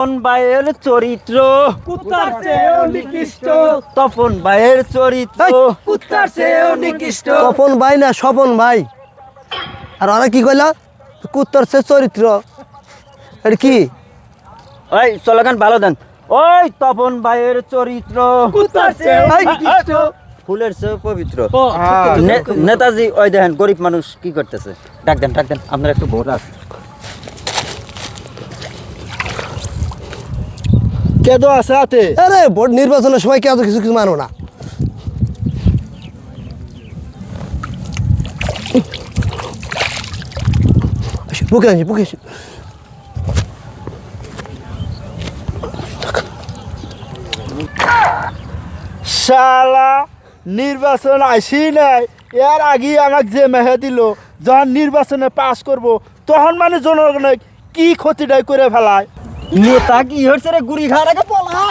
তপন ভাইয়ের চরিত্র কুত্তার চেয়েও নিকৃষ্ট। তপন ভাইয়ের চরিত্র কুত্তার চেয়েও নিকৃষ্ট। তপন ভাই না স্বপন ভাই। আর ওরা কি কইলা কুত্তার সে চরিত্র এটা কি? ওই স্লোগান ভালো দেন। ওই তপন ভাইয়ের চরিত্র কুত্তার চেয়েও নিকৃষ্ট। ফুলের চেয়ে পবিত্র। ও, নেতাজি ওই দেখেন গরিব মানুষ কি করতেছে, ডাক দেন আপনার একটু ভোট আছে। কেদো আছে হাতে। আরে ভোট নির্বাচনের সময় কেউ কিছু কিছু মানো না। বুকে আসি বুকে আসি। শালা নির্বাচন আসি নাই, এর আগে আমাকে যে মেহে দিল, যখন নির্বাচনে পাস করব তখন মানে জনগণের কি ক্ষতিটাই করে ফেলায়। নেতা কি হচ্ছে রে, গুড়ি খাওয়ার আগে পলা।